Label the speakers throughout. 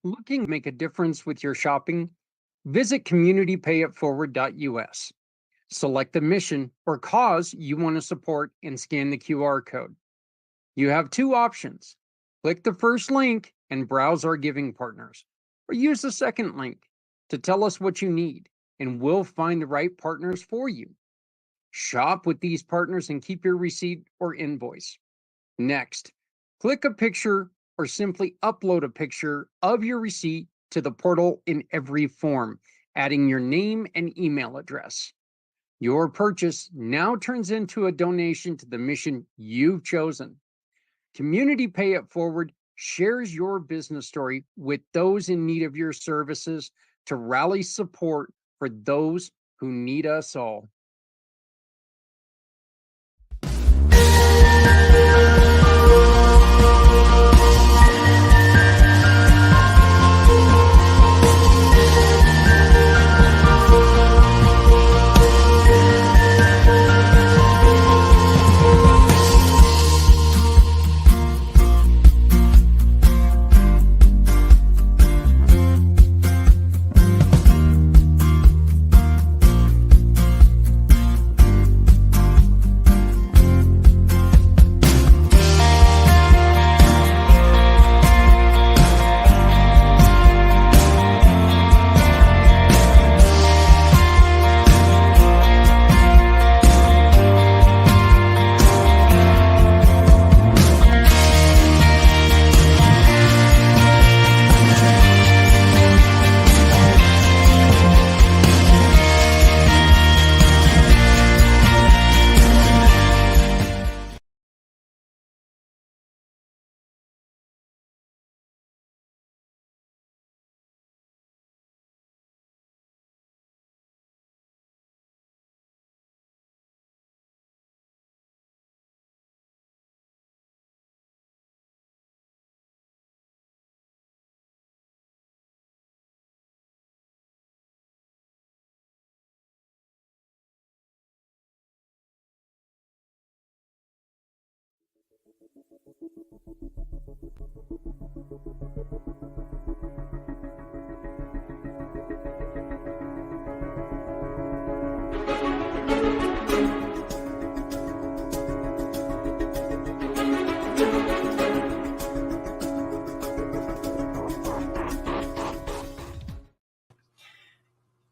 Speaker 1: Looking to make a difference with your shopping? Visit communitypayitforward.us. Select the mission or cause you want to support and scan the QR code. You have two options. Click the first link and browse our giving partners, or use the second link to tell us what you need, and we'll find the right partners for you. Shop with these partners and keep your receipt or invoice. Next, click a picture or simply upload a picture of your receipt to the portal in every form, adding your name and email address. Your purchase now turns into a donation to the mission you've chosen. Community Pay It Forward shares your business story with those in need of your services to rally support for those who need us all.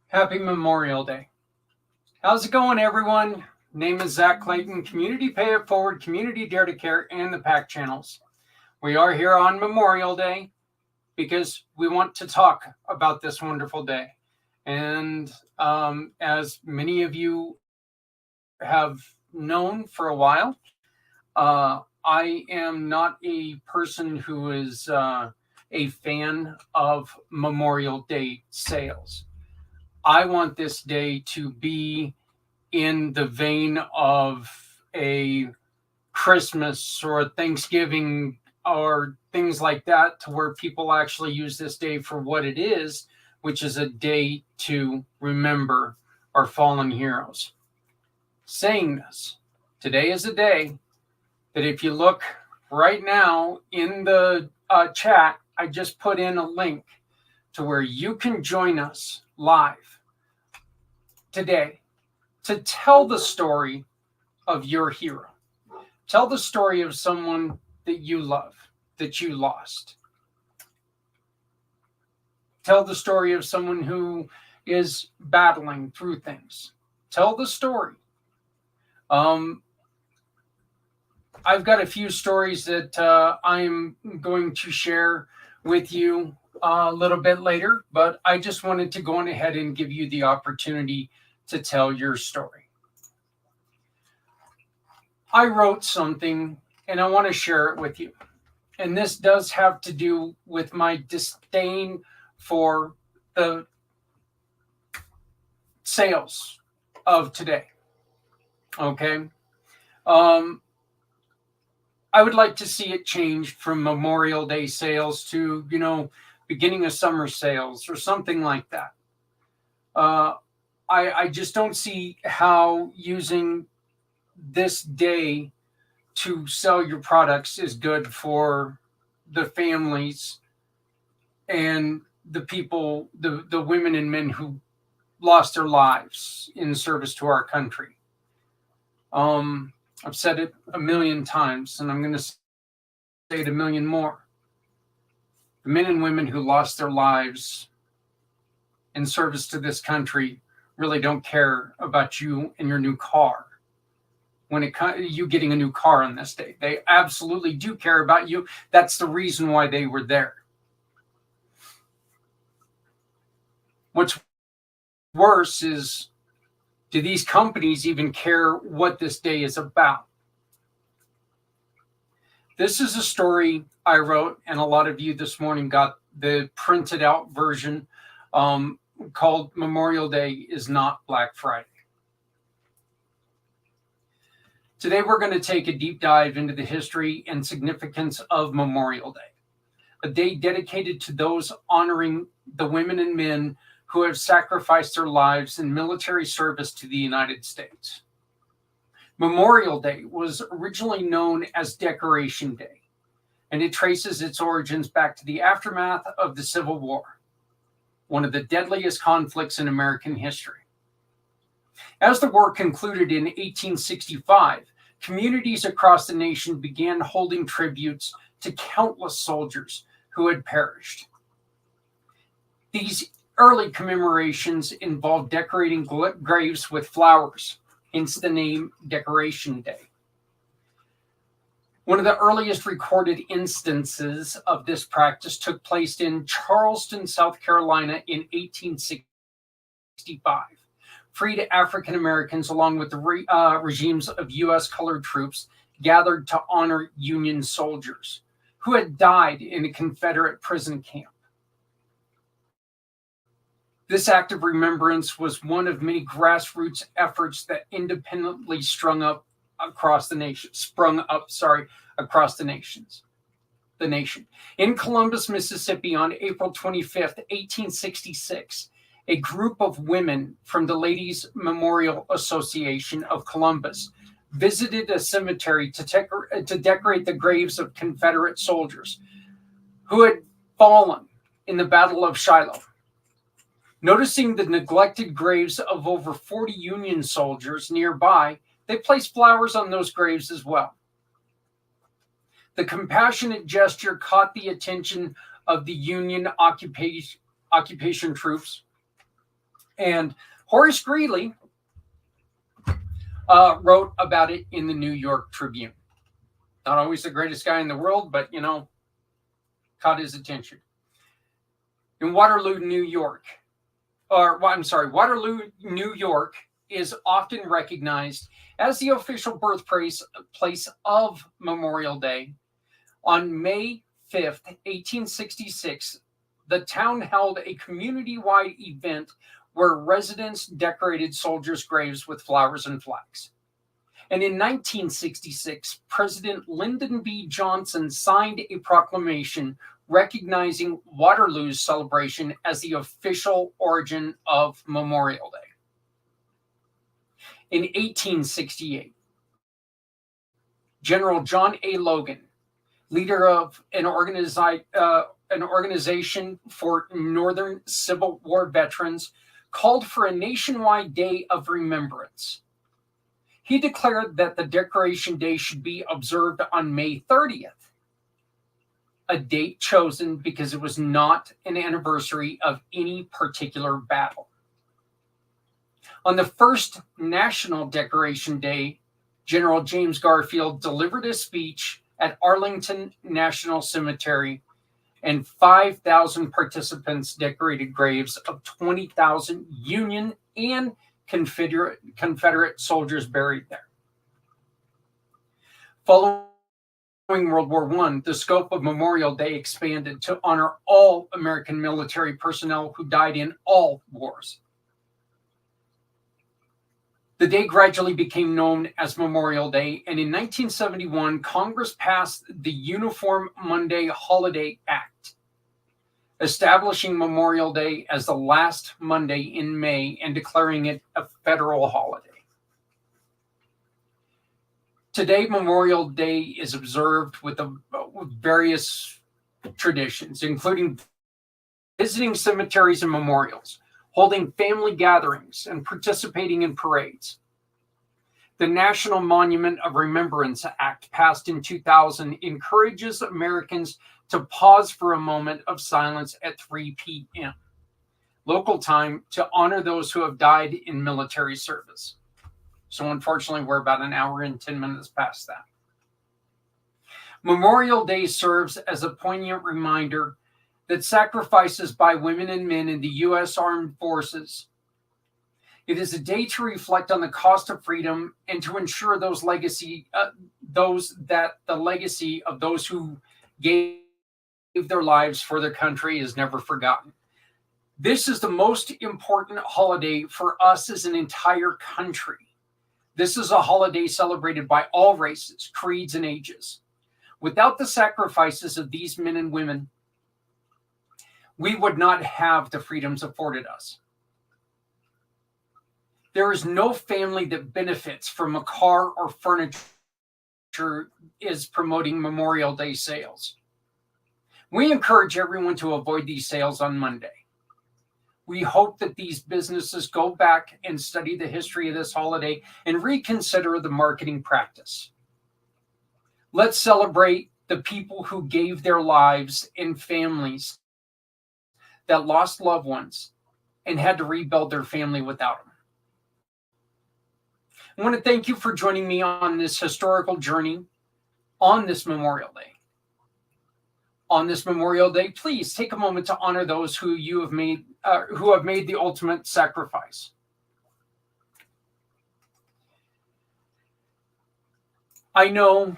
Speaker 1: Happy Memorial Day. How's it going, everyone? Name is Zach Clayton, Community Pay It Forward, Community Dare to Care, and the pACT channels. We are here on Memorial Day because we want to talk about this wonderful day. And as many of you have known for a while, I am not a person who is a fan of Memorial Day sales. I want this day to be in the vein of a Christmas or a Thanksgiving or things like that, to where people actually use this day for what it is, which is a day to remember our fallen heroes. Saying this, today is a day that if you look right now in the chat, I just put in a link to where you can join us live today to tell the story of your hero. Tell the story of someone that you love, that you lost. Tell the story of someone who is battling through things. Tell the story. I've got a few stories that I'm going to share with you a little bit later, but I just wanted to go on ahead and give you the opportunity to tell your story. I wrote something and I want to share it with you. And this does have to do with my disdain for the sales of today. Okay. I would like to see it change from Memorial Day sales to, beginning of summer sales or something like that. I just don't see how using this day to sell your products is good for the families and the people, the women and men who lost their lives in service to our country. I've said it a million times, and I'm going to say it a million more. The men and women who lost their lives in service to this country really don't care about you and your new car. When it you getting a new car on this day, they absolutely do care about you. That's the reason why they were there. What's worse is, do these companies even care what this day is about? This is a story I wrote, and a lot of you this morning got the printed out version, called Memorial Day is Not Black Friday. Today, we're going to take a deep dive into the history and significance of Memorial Day, a day dedicated to those honoring the women and men who have sacrificed their lives in military service to the United States. Memorial Day was originally known as Decoration Day, and it traces its origins back to the aftermath of the Civil War, one of the deadliest conflicts in American history. As the war concluded in 1865, communities across the nation began holding tributes to countless soldiers who had perished. These early commemorations involved decorating graves with flowers, hence the name Decoration Day. One of the earliest recorded instances of this practice took place in Charleston, South Carolina in 1865. Freed African Americans, along with the regimes of U.S. colored troops, gathered to honor Union soldiers who had died in a Confederate prison camp. This act of remembrance was one of many grassroots efforts that independently sprung up across the nation. In Columbus, Mississippi, on April 25th, 1866, a group of women from the Ladies' Memorial Association of Columbus visited a cemetery to decorate the graves of Confederate soldiers who had fallen in the Battle of Shiloh. Noticing the neglected graves of over 40 Union soldiers nearby, they placed flowers on those graves as well. The compassionate gesture caught the attention of the Union occupation troops, and Horace Greeley wrote about it in the New York Tribune. Not always the greatest guy in the world, but, caught his attention. In Waterloo, New York is often recognized as the official birthplace of Memorial Day. On May 5th, 1866, the town held a community-wide event where residents decorated soldiers' graves with flowers and flags. And in 1966, President Lyndon B. Johnson signed a proclamation recognizing Waterloo's celebration as the official origin of Memorial Day. In 1868, General John A. Logan, leader of an organization for Northern Civil War veterans, called for a nationwide day of remembrance. He declared that the Decoration Day should be observed on May 30th, a date chosen because it was not an anniversary of any particular battle. On the first National Decoration Day, General James Garfield delivered a speech at Arlington National Cemetery, and 5,000 participants decorated graves of 20,000 Union and Confederate soldiers buried there. Following World War I, the scope of Memorial Day expanded to honor all American military personnel who died in all wars. The day gradually became known as Memorial Day, and in 1971, Congress passed the Uniform Monday Holiday Act, establishing Memorial Day as the last Monday in May and declaring it a federal holiday. Today, Memorial Day is observed with various traditions, including visiting cemeteries and memorials, holding family gatherings, and participating in parades. The National Monument of Remembrance Act, passed in 2000, encourages Americans to pause for a moment of silence at 3 p.m. local time to honor those who have died in military service. So unfortunately, we're about an hour and 10 minutes past that. Memorial Day serves as a poignant reminder that sacrifices by women and men in the U.S. Armed Forces. It is a day to reflect on the cost of freedom and to ensure the legacy of those who gave their lives for their country is never forgotten. This is the most important holiday for us as an entire country. This is a holiday celebrated by all races, creeds, and ages. Without the sacrifices of these men and women, we would not have the freedoms afforded us. There is no family that benefits from a car or furniture is promoting Memorial Day sales. We encourage everyone to avoid these sales on Monday. We hope that these businesses go back and study the history of this holiday and reconsider the marketing practice. Let's celebrate the people who gave their lives and families that lost loved ones and had to rebuild their family without them. I want to thank you for joining me on this historical journey on this Memorial Day. On this Memorial Day, please take a moment to honor those who have made the ultimate sacrifice. I know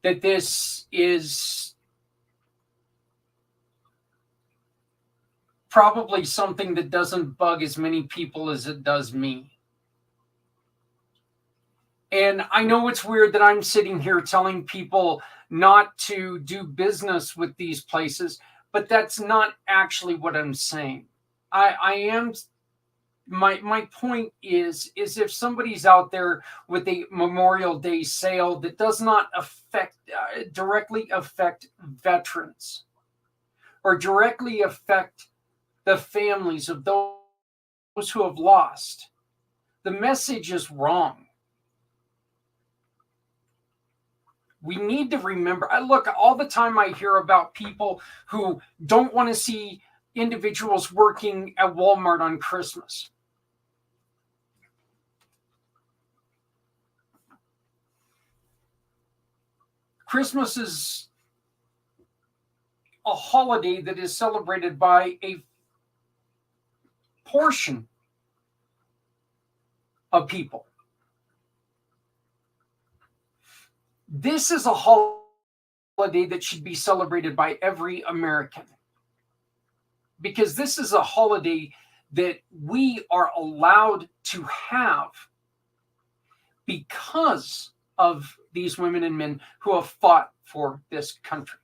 Speaker 1: that this is probably something that doesn't bug as many people as it does me. And I know it's weird that I'm sitting here telling people not to do business with these places, but that's not actually what I'm saying. My point is if somebody's out there with a Memorial Day sale that does not directly affect veterans or directly affect the families of those who have lost, the message is wrong. We need to remember, look, all the time I hear about people who don't want to see individuals working at Walmart on Christmas. Christmas is a holiday that is celebrated by a portion of people. This is a holiday that should be celebrated by every American, because this is a holiday that we are allowed to have because of these women and men who have fought for this country.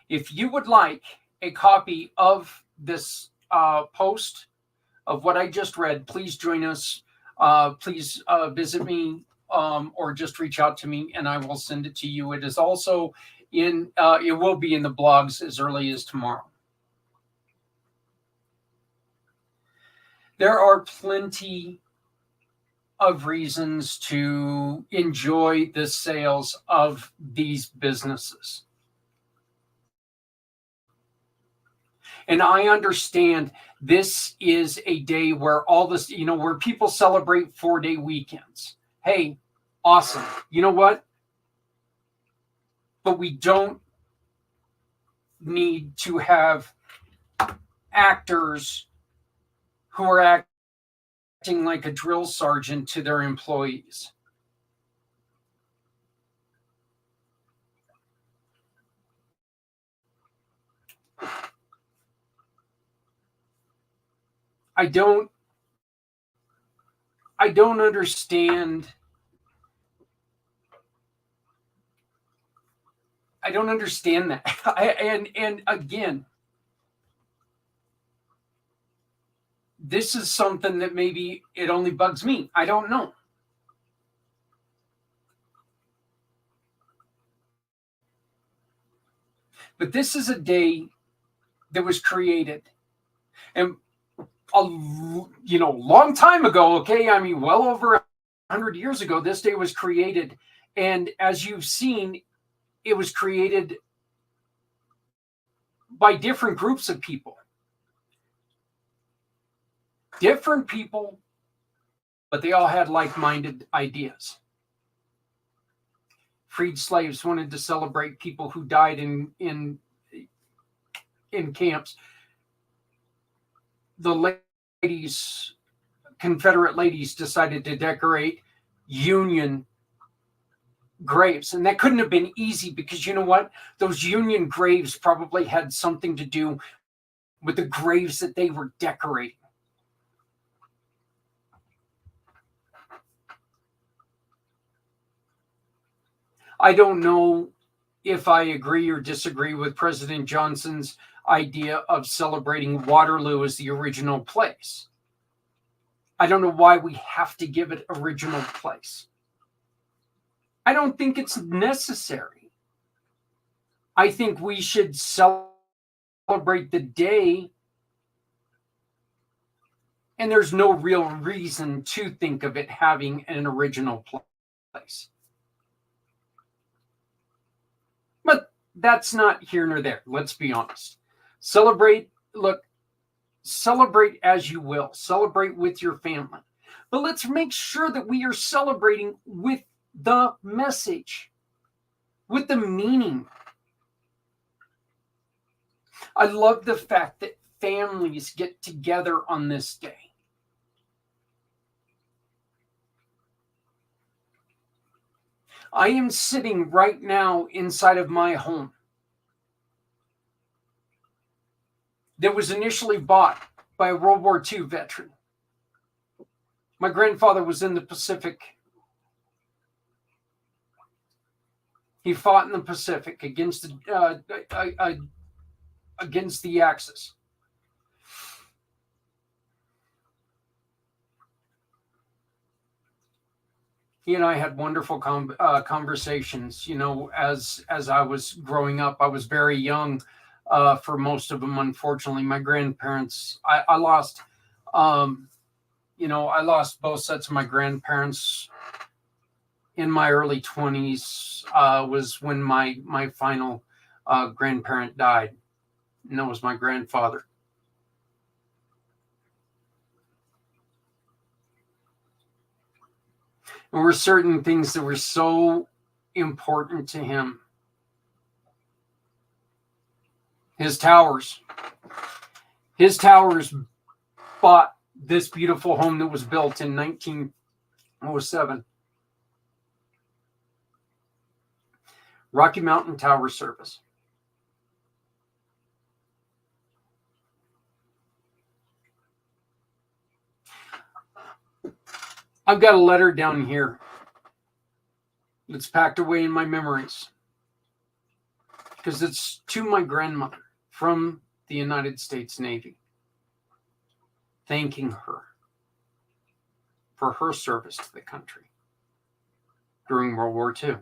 Speaker 1: If you would like a copy of this post of what I just read, please join us. Please visit me or just reach out to me and I will send it to you. It is also it will be in the blogs as early as tomorrow. There are plenty of reasons to enjoy the sales of these businesses. And I understand this is a day where all this, where people celebrate 4-day weekends. Hey, awesome. You know what? But we don't need to have actors who are acting like a drill sergeant to their employees. I don't understand. I don't understand that. And again, this is something that maybe it only bugs me. I don't know. But this is a day that was created, and long time ago. Okay, I mean, well over 100 years ago, this day was created, and as you've seen, it was created by different groups of people. Different people, but they all had like-minded ideas. Freed slaves wanted to celebrate people who died in camps. The ladies, Confederate ladies, decided to decorate Union graves, and that couldn't have been easy, because you know what? Those Union graves probably had something to do with the graves that they were decorating. I don't know if I agree or disagree with President Johnson's idea of celebrating Waterloo as the original place. I don't know why we have to give it original place. I don't think it's necessary. I think we should celebrate the day, and there's no real reason to think of it having an original place. But that's not here nor there. Let's be honest. Celebrate as you will. Celebrate with your family. But let's make sure that we are celebrating with the message, with the meaning. I love the fact that families get together on this day. I am sitting right now inside of my home that was initially bought by a World War II veteran. My grandfather was in the Pacific. He fought in the Pacific against the Axis. He and I had wonderful conversations. You know, as I was growing up, I was very young for most of them. Unfortunately, my grandparents, I lost. I lost both sets of my grandparents in my early 20s. Was when my final grandparent died, and that was my grandfather. There were certain things that were so important to him. His towers bought this beautiful home that was built in 1907. Rocky Mountain Tower Service. I've got a letter down here that's packed away in my memories, because it's to my grandmother from the United States Navy, thanking her for her service to the country during World War II.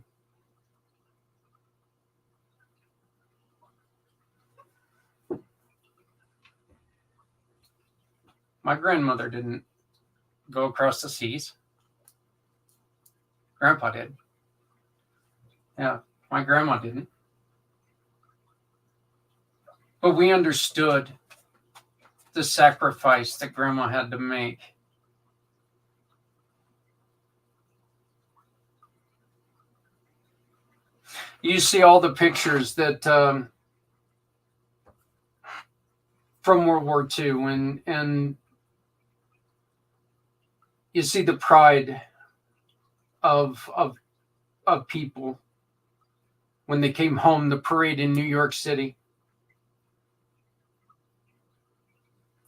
Speaker 1: My grandmother didn't go across the seas. Grandpa did. Yeah, my grandma didn't. But we understood the sacrifice that grandma had to make. You see all the pictures that from World War II, and you see the pride of people when they came home. The parade in New York City,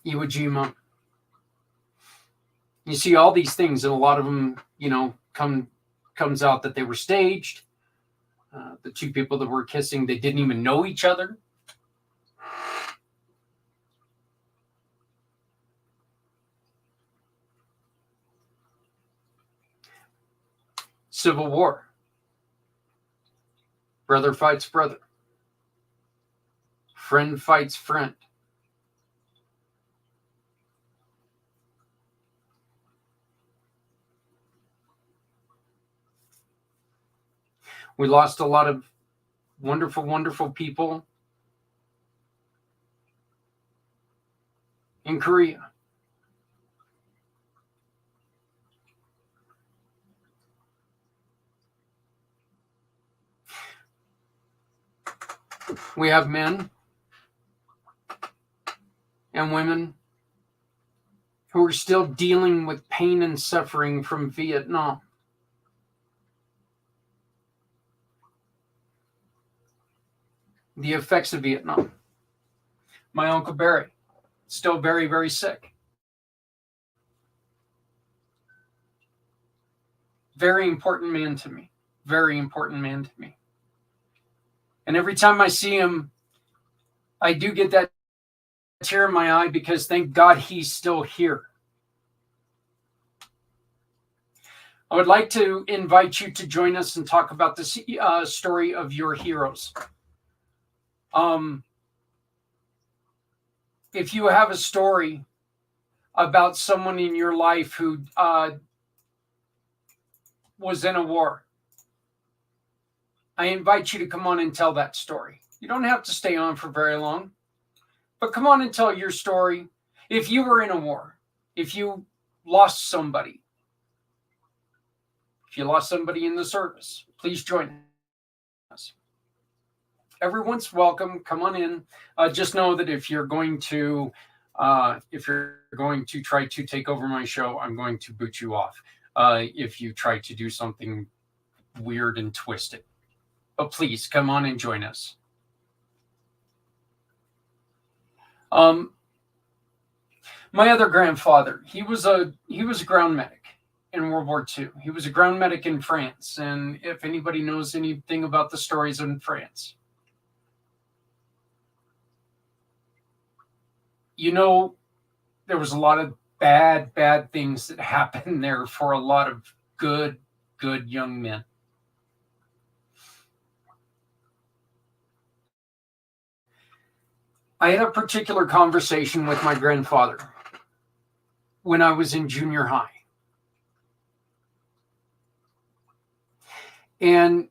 Speaker 1: Iwo Jima. You see all these things, and a lot of them, comes out that they were staged. The two people that were kissing, they didn't even know each other. Civil War. Brother fights brother. Friend fights friend. We lost a lot of wonderful, wonderful people in Korea. We have men and women who are still dealing with pain and suffering from Vietnam. The effects of Vietnam. My Uncle Barry, still very, very sick. Very important man to me. Very important man to me. And every time I see him, I do get that tear in my eye because thank God he's still here. I would like to invite you to join us and talk about this story of your heroes. If you have a story about someone in your life who was in a war, I invite you to come on and tell that story. You don't have to stay on for very long, but come on and tell your story. If you were in a war, if you lost somebody, if you lost somebody in the service, please join us. Everyone's welcome. Come on in. Just know that if you're going to try to take over my show, I'm going to boot you off. If you try to do something weird and twisted, but please come on and join us. My other grandfather, he was a ground medic in World War II. He was a ground medic in France, and if anybody knows anything about the stories in France, you know, there was a lot of bad things that happened there for a lot of good young men. I had a particular conversation with my grandfather when I was in junior high. And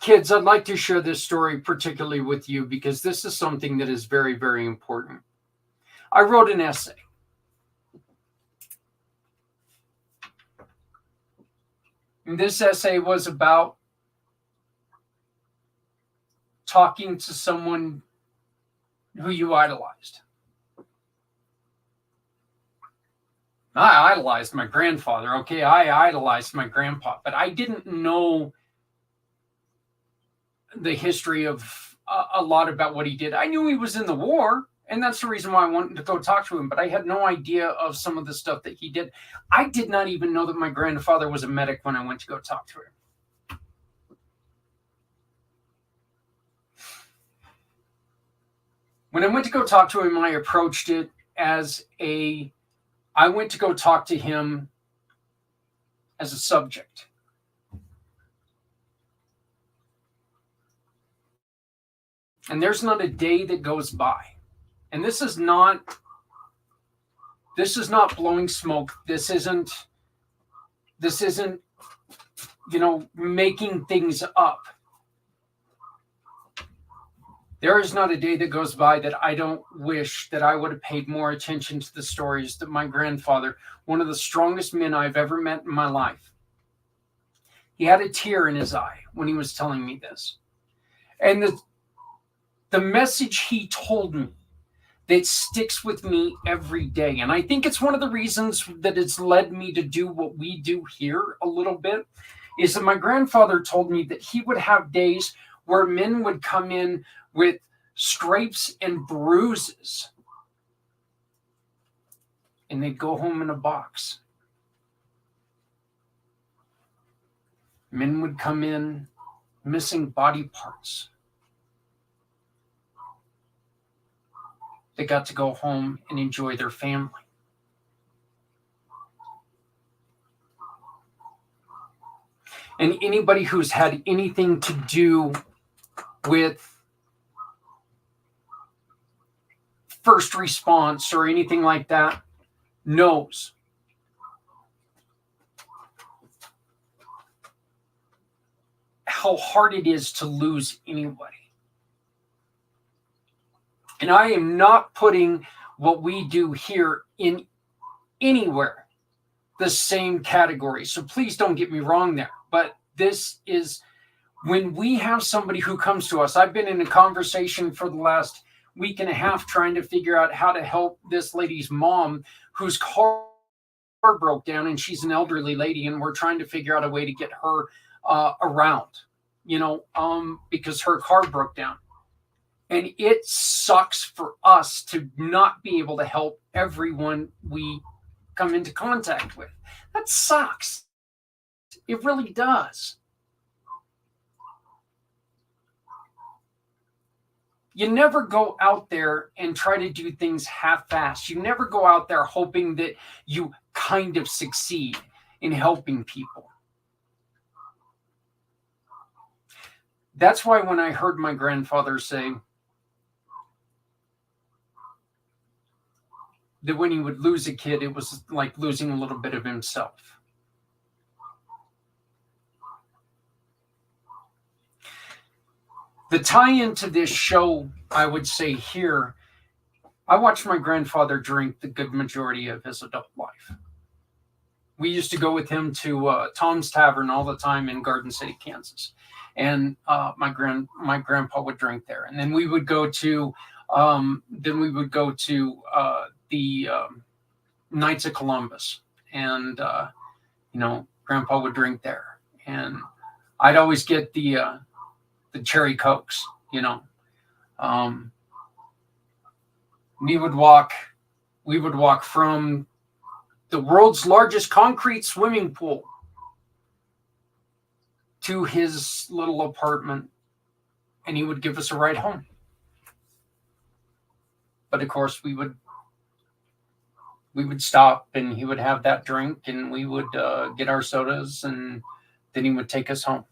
Speaker 1: kids, I'd like to share this story particularly with you because this is something that is very, very important. I wrote an essay. And this essay was about talking to someone who you idolized. I idolized my grandfather. Okay, I idolized my grandpa, but I didn't know the history of a lot about what he did. I knew he was in the war, and that's the reason why I wanted to go talk to him, but I had no idea of some of the stuff that he did. I did not even know that my grandfather was a medic when I went to go talk to him. When I went to go talk to him, I approached it as I went to go talk to him as a subject. And there's not a day that goes by. And this is not blowing smoke. This isn't, making things up. There is not a day that goes by that I don't wish that I would have paid more attention to the stories that my grandfather, one of the strongest men I've ever met in my life, he had a tear in his eye when he was telling me this. And the message he told me that sticks with me every day, and I think it's one of the reasons that it's led me to do what we do here a little bit, is that my grandfather told me that he would have days where men would come in with scrapes and bruises, and they'd go home in a box. Men would come in missing body parts. They got to go home and enjoy their family. And anybody who's had anything to do with first response or anything like that knows how hard it is to lose anybody. And I am not putting what we do here in anywhere the same category. So please don't get me wrong there. But this is when we have somebody who comes to us. I've been in a conversation for the last week and a half trying to figure out how to help this lady's mom whose car broke down, and she's an elderly lady, and we're trying to figure out a way to get her around, because her car broke down. And it sucks for us to not be able to help everyone we come into contact with. That sucks. It really does. You never go out there and try to do things half-assed. You never go out there hoping that you kind of succeed in helping people. That's why when I heard my grandfather say that when he would lose a kid, it was like losing a little bit of himself. The tie-in to this show, I would say here, I watched my grandfather drink the good majority of his adult life. We used to go with him to Tom's Tavern all the time in Garden City, Kansas. And my grandpa would drink there. And then we would go to the Knights of Columbus, and Grandpa would drink there, and I'd always get the cherry Cokes. We would walk from the world's largest concrete swimming pool to his little apartment, and he would give us a ride home. But of course, we would stop, and he would have that drink, and we would get our sodas, and then he would take us home.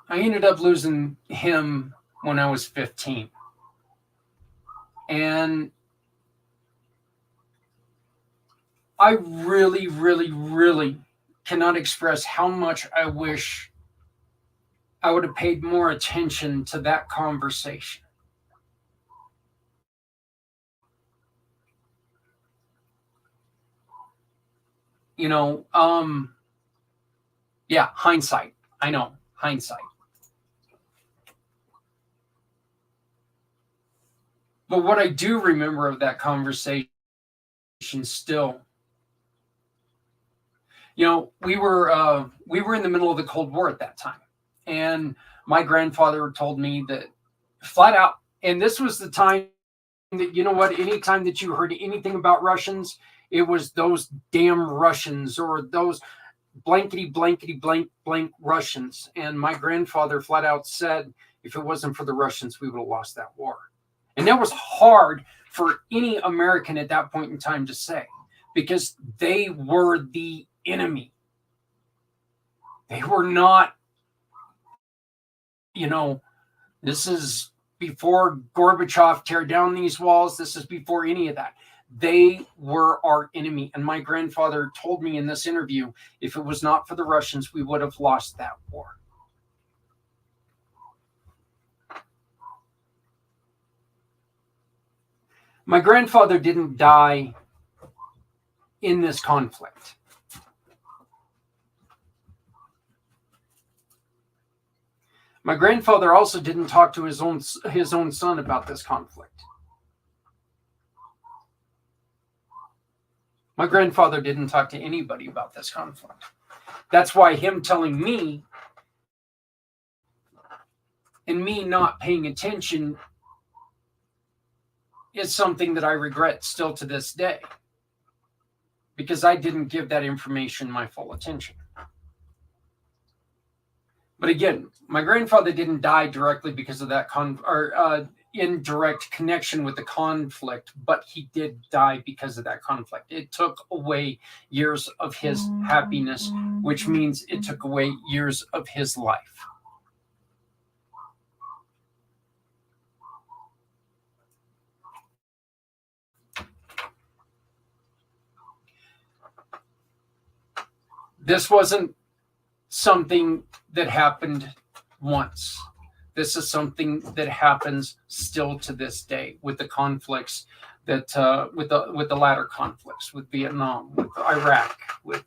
Speaker 1: I ended up losing him when I was 15. And I really, really, really cannot express how much I wish I would have paid more attention to that conversation. Hindsight. I know, hindsight. But what I do remember of that conversation still, we were in the middle of the Cold War at that time. And my grandfather told me that flat out, and this was the time that, anytime that you heard anything about Russians, it was those damn Russians, or those blankety blank Russians. And my grandfather flat out said, if it wasn't for the Russians, we would have lost that war. And that was hard for any American at that point in time to say, because they were the enemy. They were not, this is before Gorbachev tear down these walls. This is before any of that. They were our enemy. And my grandfather told me in this interview, if it was not for the Russians, we would have lost that war. My grandfather didn't die in this conflict. My grandfather also didn't talk to his own son about this conflict. My grandfather didn't talk to anybody about this conflict. That's why him telling me and me not paying attention is something that I regret still to this day, because I didn't give that information my full attention. But again, my grandfather didn't die directly because of that in direct connection with the conflict, but he did die because of that conflict. It took away years of his happiness, which means it took away years of his life. This wasn't something that happened once. This is something that happens still to this day with the conflicts that with the latter conflicts, with Vietnam, with Iraq, with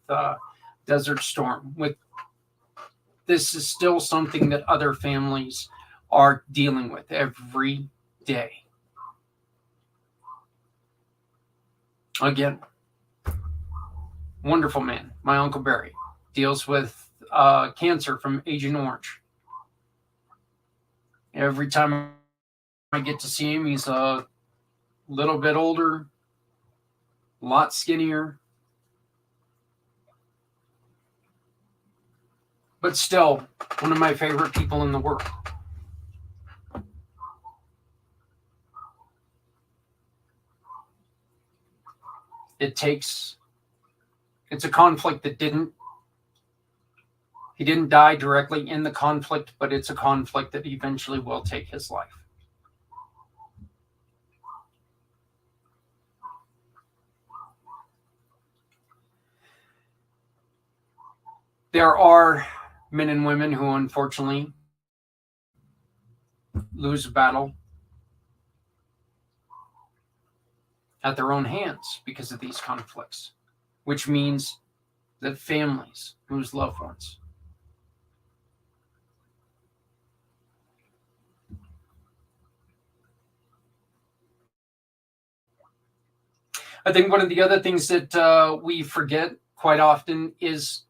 Speaker 1: Desert Storm. With this is still something that other families are dealing with every day. Again, wonderful man, my Uncle Barry, deals with cancer from Agent Orange. Every time I get to see him, he's a little bit older, a lot skinnier, but still one of my favorite people in the world. It's a conflict that he didn't die directly in the conflict, but it's a conflict that eventually will take his life. There are men and women who unfortunately lose a battle at their own hands because of these conflicts, which means that families lose loved ones. I think one of the other things that we forget quite often is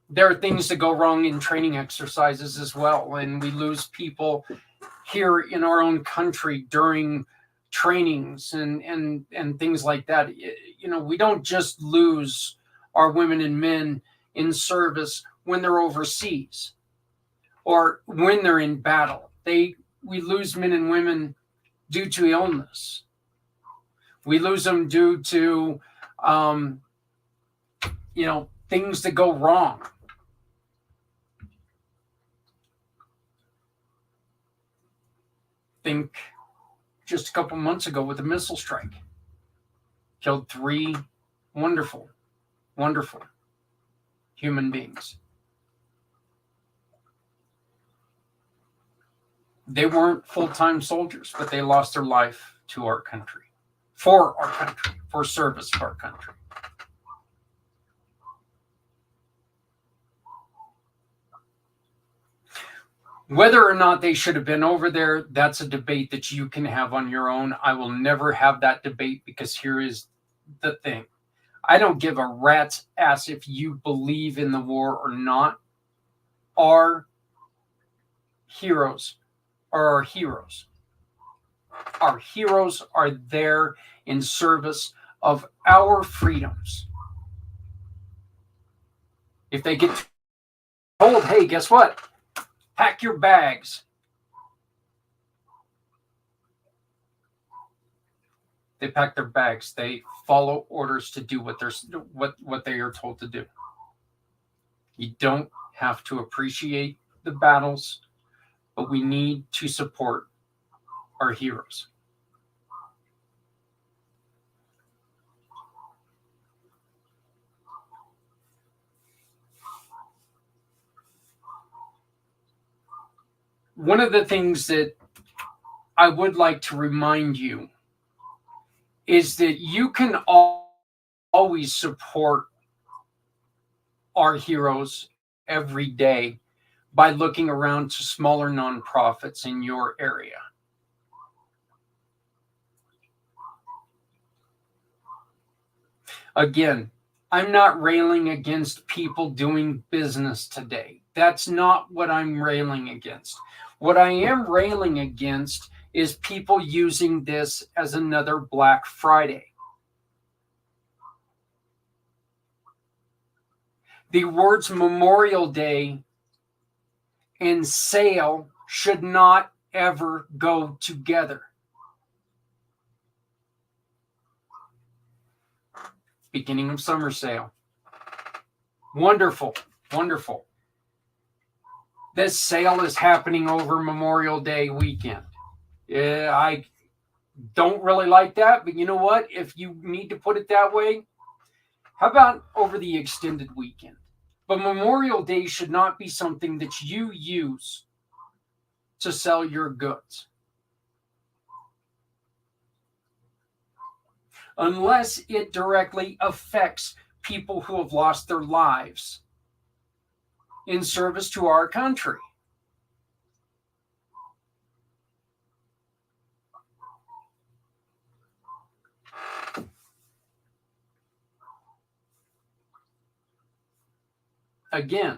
Speaker 1: there are things that go wrong in training exercises as well. And we lose people here in our own country during trainings and things like that. You know, we don't just lose our women and men in service when they're overseas or when they're in battle. We lose men and women due to illness. We lose them due to, things that go wrong. Think just a couple months ago with the missile strike. Killed 3 wonderful, wonderful human beings. They weren't full-time soldiers, but they lost their life to our country, for our country, for service for our country. Whether or not they should have been over there, that's a debate that you can have on your own. I will never have that debate because here is the thing. I don't give a rat's ass if you believe in the war or not. Our heroes are our heroes. Our heroes are there in service of our freedoms. If they get told, hey, guess what? Pack your bags. They pack their bags. They follow orders to do what they are told to do. You don't have to appreciate the battles, but we need to support our heroes. One of the things that I would like to remind you is that you can always support our heroes every day by looking around to smaller nonprofits in your area. Again, I'm not railing against people doing business today. That's not what I'm railing against. What I am railing against is people using this as another Black Friday. The words Memorial Day and sale should not ever go together. Beginning of summer sale. Wonderful, wonderful. This sale is happening over Memorial Day weekend. I don't really like that, but you know what? If you need to put it that way, how about over the extended weekend? But Memorial Day should not be something that you use to sell your goods. Unless it directly affects people who have lost their lives in service to our country. Again,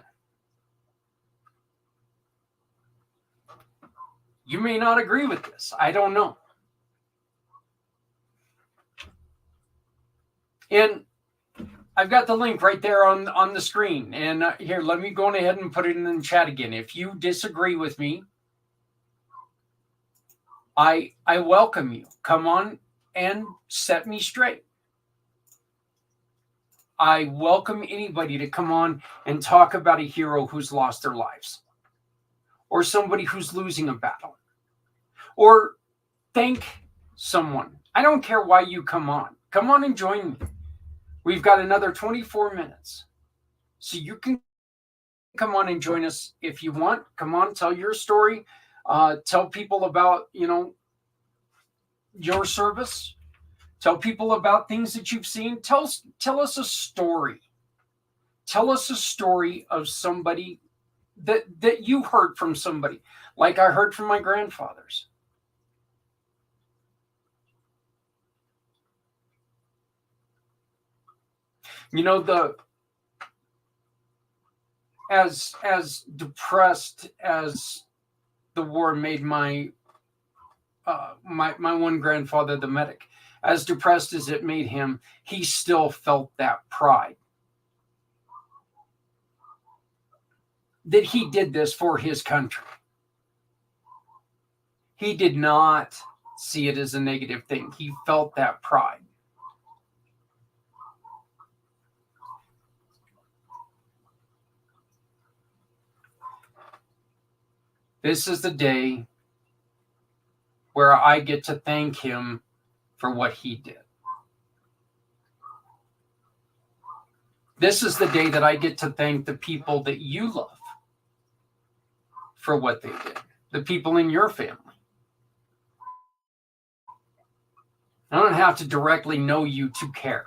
Speaker 1: you may not agree with this. I don't know. And I've got the link right there on the screen. And here, let me go ahead and put it in the chat again. If you disagree with me, I welcome you. Come on and set me straight. I welcome anybody to come on and talk about a hero who's lost their lives, or somebody who's losing a battle, or thank someone. I don't care why you come on. Come on and join me. We've got another 24 minutes. So you can come on and join us if you want. Come on, tell your story. Tell people about, your service. Tell people about things that you've seen. Tell us a story. Tell us a story of somebody that you heard from somebody, like I heard from my grandfathers. As depressed as the war made my one grandfather, the medic, as depressed as it made him, he still felt that pride that he did this for his country. He did not see it as a negative thing. He felt that pride. This is the day where I get to thank him for what he did. This is the day that I get to thank the people that you love for what they did. The people in your family. I don't have to directly know you to care.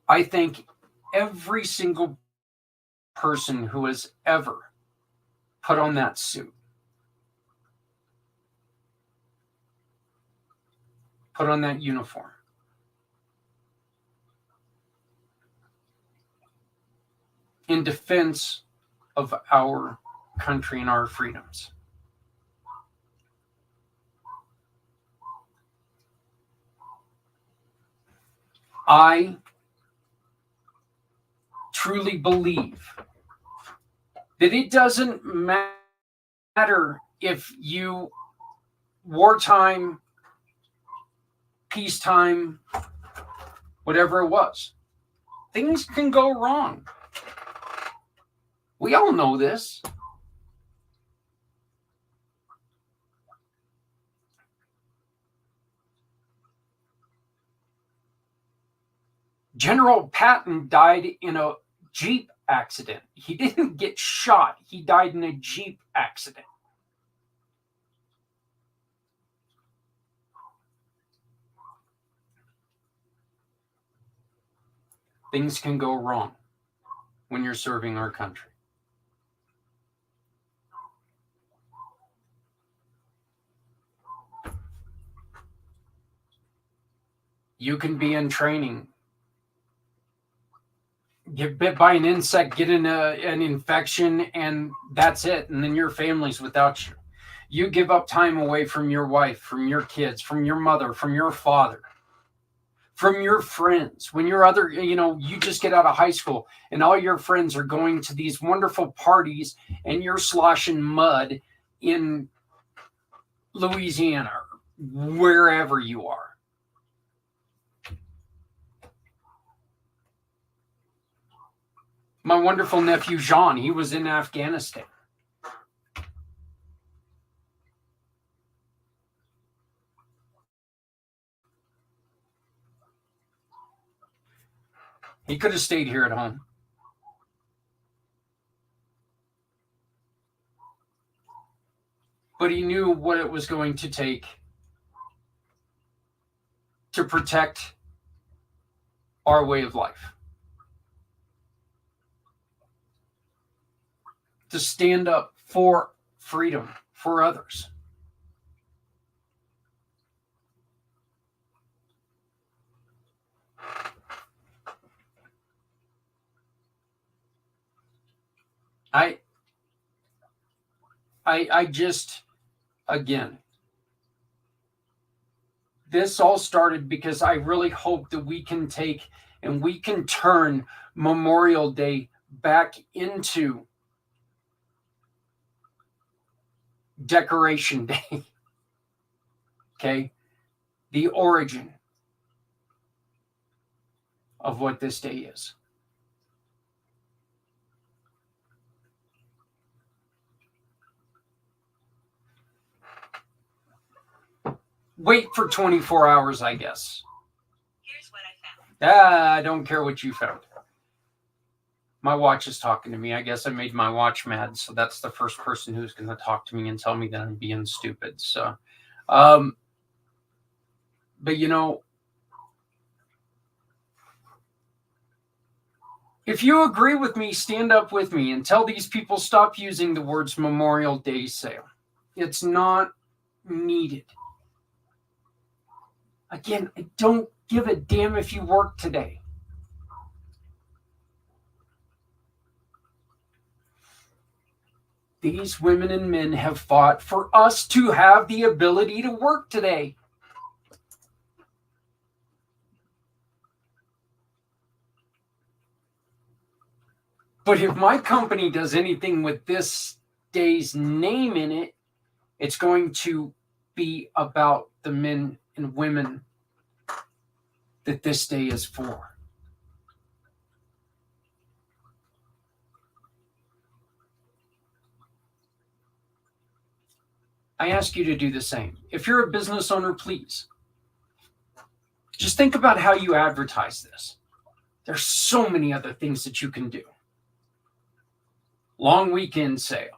Speaker 1: I thank every single person who has ever put on that suit. Put on that uniform. In defense of our country and our freedoms. I truly believe that it doesn't matter if you wartime, peacetime, whatever it was. Things can go wrong. We all know this. General Patton died in a Jeep accident. He didn't get shot. He died in a Jeep accident. Things can go wrong when you're serving our country. You can be in training, get bit by an insect, get an infection, and that's it. And then your family's without you. You give up time away from your wife, from your kids, from your mother, from your father, from your friends. When you're you just get out of high school and all your friends are going to these wonderful parties and you're sloshing mud in Louisiana or wherever you are. My wonderful nephew, Jean, he was in Afghanistan. He could have stayed here at home. But he knew what it was going to take to protect our way of life. To stand up for freedom for others. I just, again, this all started because I really hope that we can take and we can turn Memorial Day back into Decoration Day. Okay? The origin of what this day is. Wait for 24 hours, I guess.
Speaker 2: Here's what I found.
Speaker 1: I don't care what you found. My watch is talking to me. I guess I made my watch mad, so that's the first person who's going to talk to me and tell me that I'm being stupid. So, but if you agree with me, stand up with me and tell these people stop using the words Memorial Day sale. It's not needed. Again, I don't give a damn if you work today. These women and men have fought for us to have the ability to work today. But if my company does anything with this day's name in it, it's going to be about the men and women that this day is for. I ask you to do the same. If you're a business owner, please just think about how you advertise this. There's so many other things that you can do. Long weekend sale.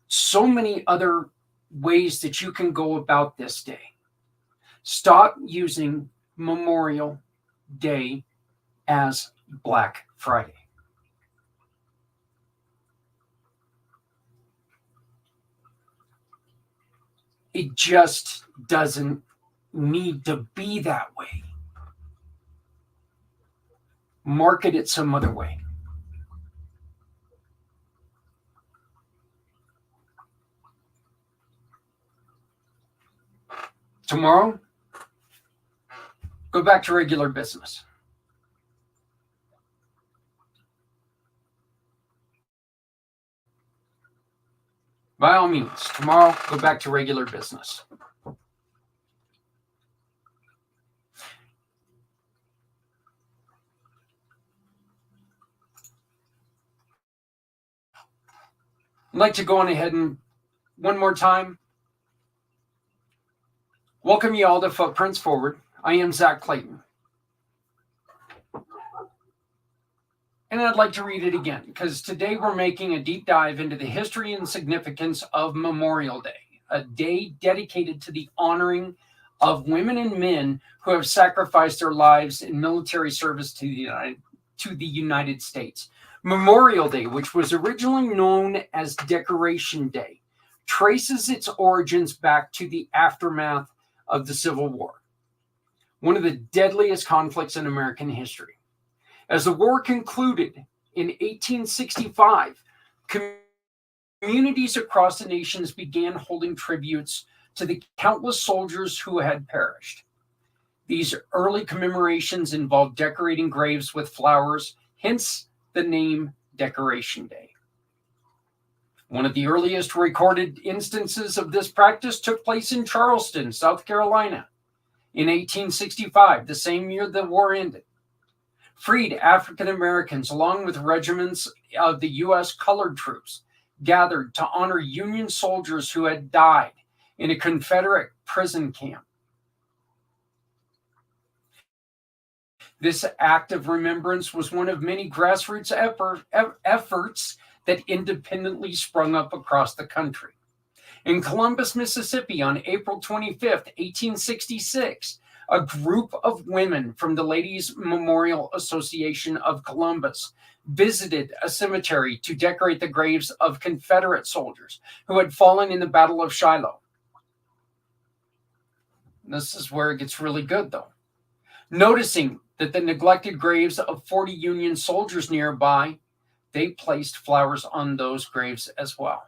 Speaker 1: So many other ways that you can go about this day. Stop using Memorial Day as Black Friday. It just doesn't need to be that way. Market it some other way. Tomorrow, go back to regular business. By all means, tomorrow, go back to regular business. I'd like to go on ahead and one more time welcome you all to Footprints Forward. I am Zach Clayton. And I'd like to read it again because today we're making a deep dive into the history and significance of Memorial Day, a day dedicated to the honoring of women and men who have sacrificed their lives in military service to the United States. Memorial Day, which was originally known as Decoration Day, traces its origins back to the aftermath of the Civil War, one of the deadliest conflicts in American history. As the war concluded in 1865, communities across the nations began holding tributes to the countless soldiers who had perished. These early commemorations involved decorating graves with flowers, hence the name Decoration Day. One of the earliest recorded instances of this practice took place in Charleston, South Carolina, in 1865, the same year the war ended. Freed African Americans, along with regiments of the U.S. colored troops, gathered to honor Union soldiers who had died in a Confederate prison camp. This act of remembrance was one of many grassroots efforts that independently sprung up across the country. In Columbus, Mississippi, on April 25th, 1866, a group of women from the Ladies' Memorial Association of Columbus visited a cemetery to decorate the graves of Confederate soldiers who had fallen in the Battle of Shiloh. This is where it gets really good, though. Noticing that the neglected graves of 40 Union soldiers nearby, they placed flowers on those graves as well.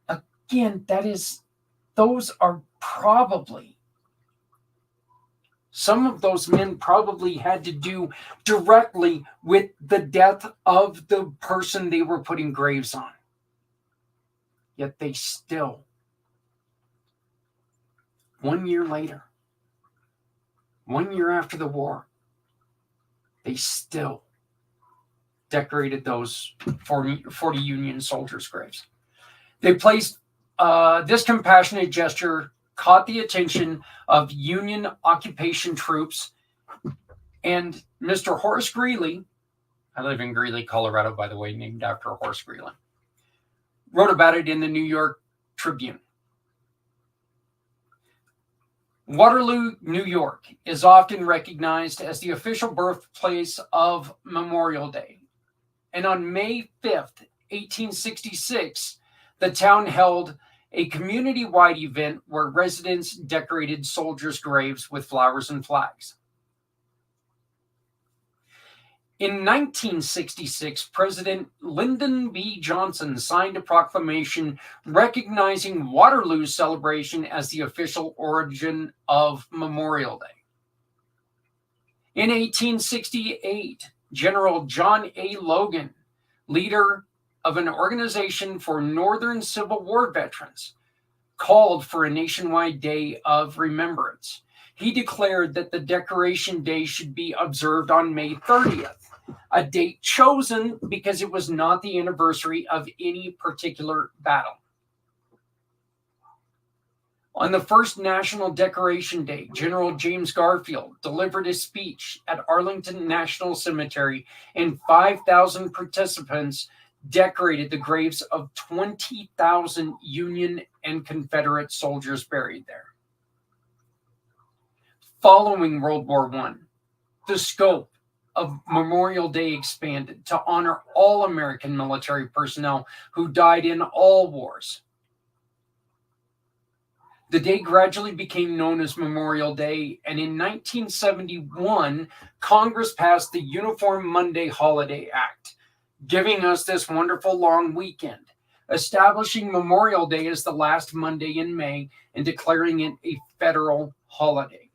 Speaker 1: Again, those are probably, some of those men probably had to do directly with the death of the person they were putting graves on. Yet they still, 1 year later, 1 year after the war, they still decorated those 40 Union soldiers' graves. They placed this compassionate gesture caught the attention of Union occupation troops, and Mr. Horace Greeley, I live in Greeley, Colorado, by the way, named after Horace Greeley, wrote about it in the New York Tribune. Waterloo, New York, is often recognized as the official birthplace of Memorial Day. And on May 5th, 1866, the town held a community-wide event where residents decorated soldiers' graves with flowers and flags. In 1966, President Lyndon B. Johnson signed a proclamation recognizing Waterloo's celebration as the official origin of Memorial Day. In 1868, General John A. Logan, leader of an organization for Northern Civil War veterans, called for a nationwide day of remembrance. He declared that the Decoration Day should be observed on May 30th, a date chosen because it was not the anniversary of any particular battle. On the first National Decoration Day, General James Garfield delivered a speech at Arlington National Cemetery, and 5,000 participants decorated the graves of 20,000 Union and Confederate soldiers buried there. Following World War I, the scope of Memorial Day expanded to honor all American military personnel who died in all wars. The day gradually became known as Memorial Day, and in 1971, Congress passed the Uniform Monday Holiday Act, giving us this wonderful long weekend, establishing Memorial Day as the last Monday in May and declaring it a federal holiday.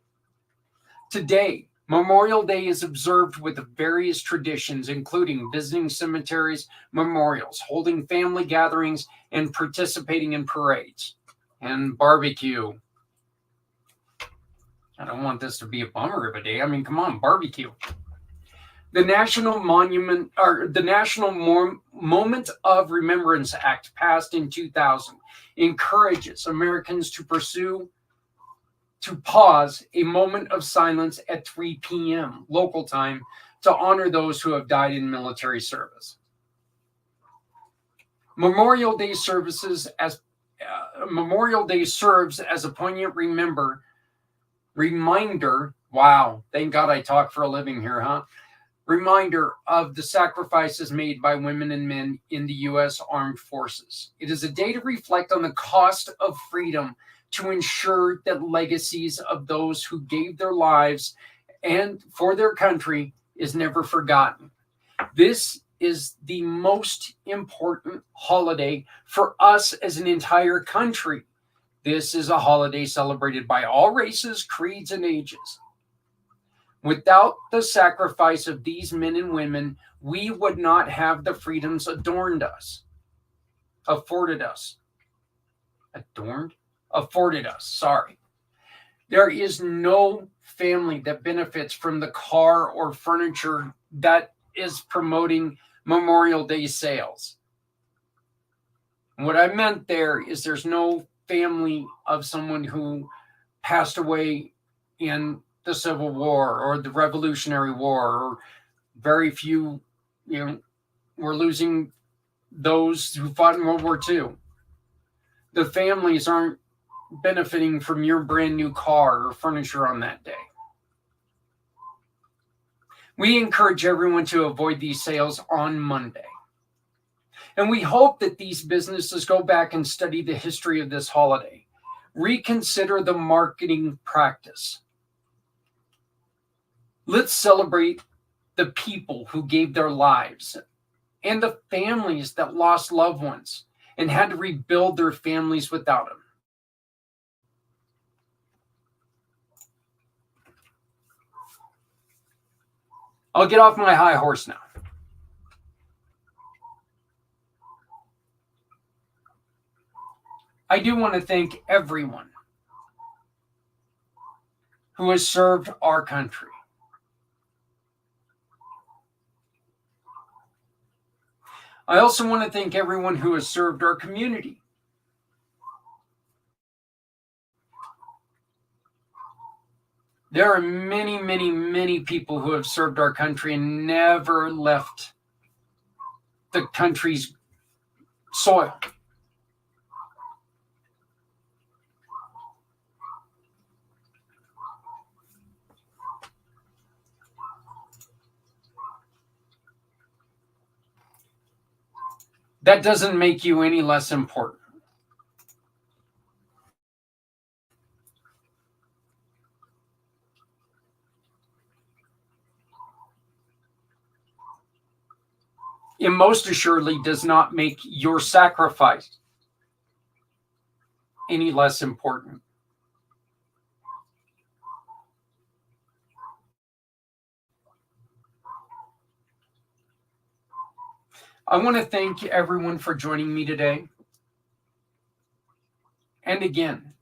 Speaker 1: Today, Memorial Day is observed with various traditions, including visiting cemeteries, memorials, holding family gatherings, and participating in parades. And barbecue. I don't want this to be a bummer of a day. I mean, come on, barbecue. The National Moment of Remembrance Act, passed in 2000, encourages Americans to pause a moment of silence at 3 p.m. local time to honor those who have died in military service. Memorial Day serves as a poignant reminder. Wow, thank God I talk for a living here, huh? Reminder of the sacrifices made by women and men in the U.S. Armed Forces. It is a day to reflect on the cost of freedom, to ensure that legacies of those who gave their lives and for their country is never forgotten. This is the most important holiday for us as an entire country. This is a holiday celebrated by all races, creeds, and ages. Without the sacrifice of these men and women, we would not have the freedoms afforded us. Sorry. There is no family that benefits from the car or furniture that is promoting Memorial Day sales. What I meant there is there's no family of someone who passed away in the Civil War or the Revolutionary War, or very few, we're losing those who fought in World War II. The families aren't benefiting from your brand new car or furniture on that day. We encourage everyone to avoid these sales on Monday. And we hope that these businesses go back and study the history of this holiday. Reconsider the marketing practice. Let's celebrate the people who gave their lives and the families that lost loved ones and had to rebuild their families without them. I'll get off my high horse now. I do want to thank everyone who has served our country. I also want to thank everyone who has served our community. There are many, many, many people who have served our country and never left the country's soil. That doesn't make you any less important. It most assuredly does not make your sacrifice any less important. I want to thank everyone for joining me today. And again,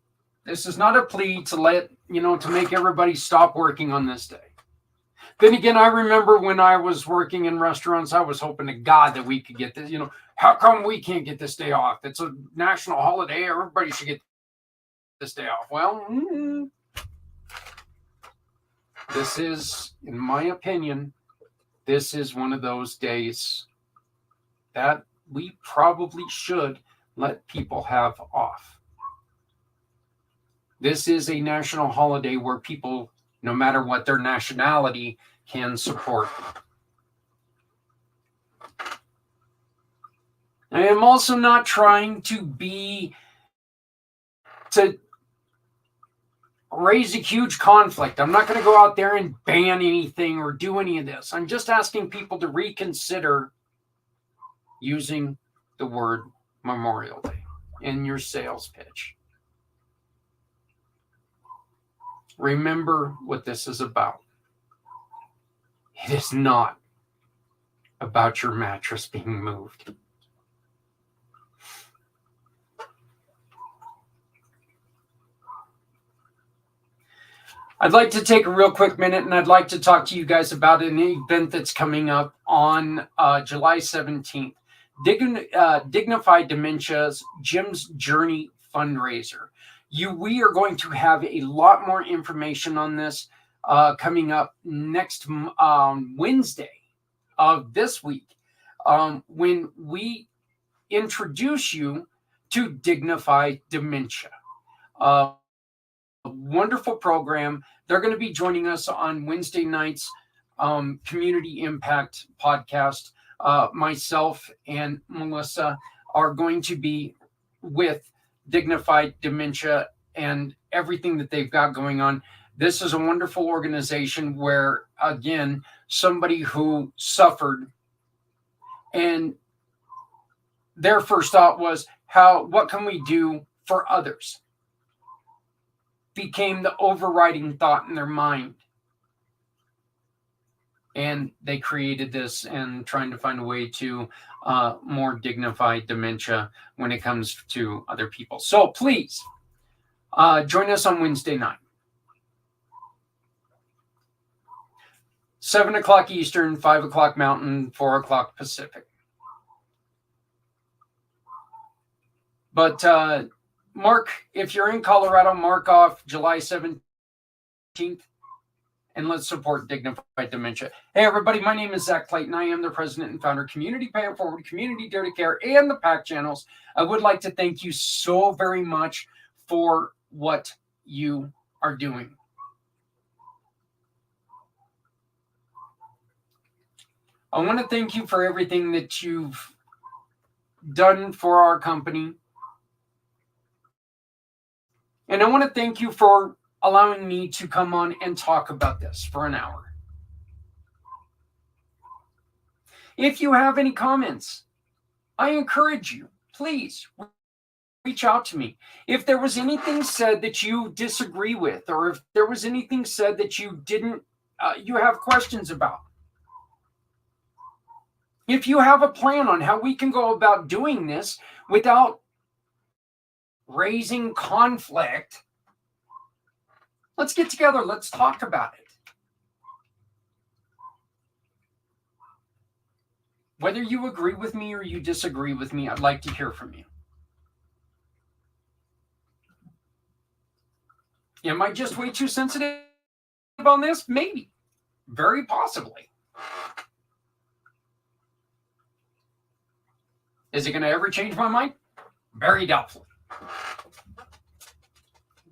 Speaker 1: this is not a plea to to make everybody stop working on this day. Then again, I remember when I was working in restaurants, I was hoping to God that we could get this, how come we can't get this day off? It's a national holiday. Everybody should get this day off. Well, this is, in my opinion, this is one of those days that we probably should let people have off. This is a national holiday where people, no matter what their nationality, can support. I am also not trying to raise a huge conflict. I'm not going to go out there and ban anything or do any of this. I'm just asking people to reconsider using the word Memorial Day in your sales pitch. Remember what this is about. It is not about your mattress being moved. I'd like to take a real quick minute and I'd like to talk to you guys about an event that's coming up on July 17th. Dignified Dementia's Jim's Journey fundraiser. We are going to have a lot more information on this coming up next Wednesday of this week when we introduce you to Dignified Dementia. A wonderful program. They're going to be joining us on Wednesday night's Community Impact podcast. Myself and Melissa are going to be with Dignified Dementia and everything that they've got going on. This is a wonderful organization where, again, somebody who suffered And their first thought was, what can we do for others? Became the overriding thought in their mind. And they created this and trying to find a way to more dignified dementia when it comes to other people. So please join us on Wednesday night. 7 o'clock Eastern, 5 o'clock Mountain, 4 o'clock Pacific. But mark, if you're in Colorado, mark off July 17th, and let's support dignified dementia. Hey, everybody, my name is Zach Clayton. I am the president and founder of Community Pay It Forward, Community Dare to Care, and the pACT channels. I would like to thank you so very much for what you are doing. I want to thank you for everything that you've done for our company. And I want to thank you for allowing me to come on and talk about this for an hour. If you have any comments, I encourage you, please reach out to me. If there was anything said that you disagree with, or if there was anything said that you you have questions about, if you have a plan on how we can go about doing this without raising conflict, let's get together. Let's talk about it. Whether you agree with me or you disagree with me, I'd like to hear from you. Am I just way too sensitive on this? Maybe. Very possibly. Is it going to ever change my mind? Very doubtfully.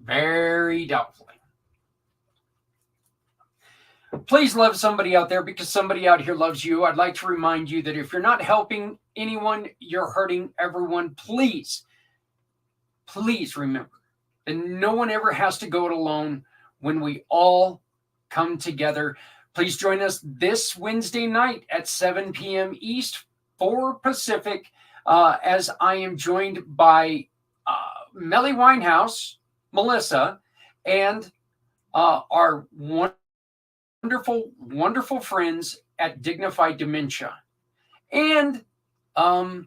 Speaker 1: Very doubtfully. Please love somebody out there, because somebody out here loves you. I'd like to remind you that if you're not helping anyone, you're hurting everyone. Please remember that no one ever has to go it alone when we all come together. Please join us this Wednesday night at 7 p.m. East, 4 Pacific, as I am joined by Melly Winehouse, Melissa, and our wonderful friends at Dignified Dementia. And I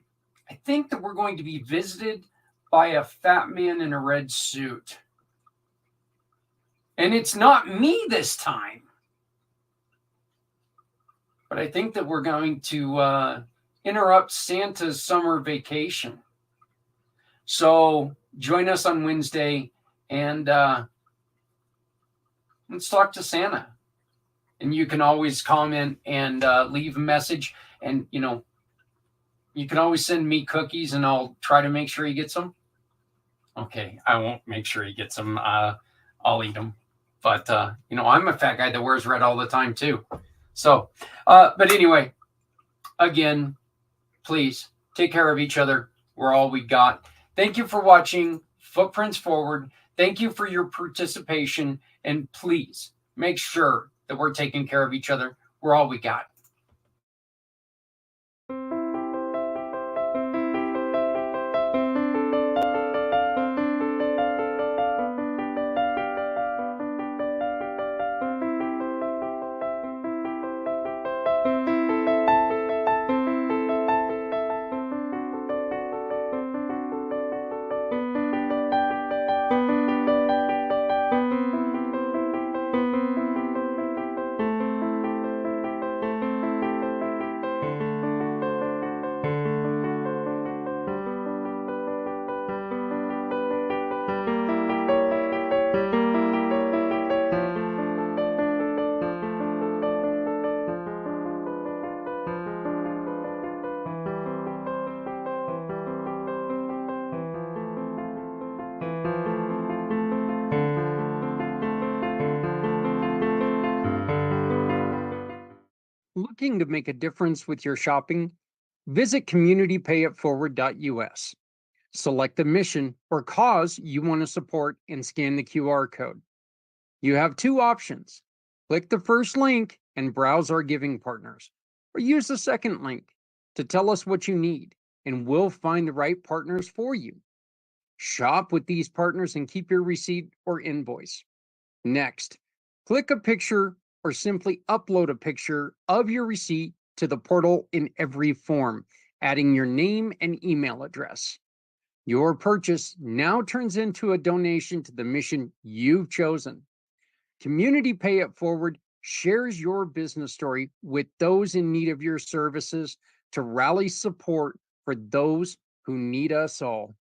Speaker 1: think that we're going to be visited by a fat man in a red suit. And it's not me this time. But I think that we're going to interrupt Santa's summer vacation. So join us on Wednesday and let's talk to Santa. And you can always comment and leave a message. And, you can always send me cookies and I'll try to make sure he gets them. Okay, I won't make sure he gets them. I'll eat them. But, I'm a fat guy that wears red all the time too. So, but anyway, again, please take care of each other. We're all we got. Thank you for watching Footprints Forward. Thank you for your participation. And please make sure that we're taking care of each other. We're all we got. Looking to make a difference with your shopping? Visit communitypayitforward.us. Select the mission or cause you want to support and scan the QR code. You have two options. Click the first link and browse our giving partners, or use the second link to tell us what you need, and we'll find the right partners for you. Shop with these partners and keep your receipt or invoice. Next, click a picture or simply upload a picture of your receipt to the portal in every form, adding your name and email address. Your purchase now turns into a donation to the mission you've chosen. Community Pay It Forward shares your business story with those in need of your services to rally support for those who need us all.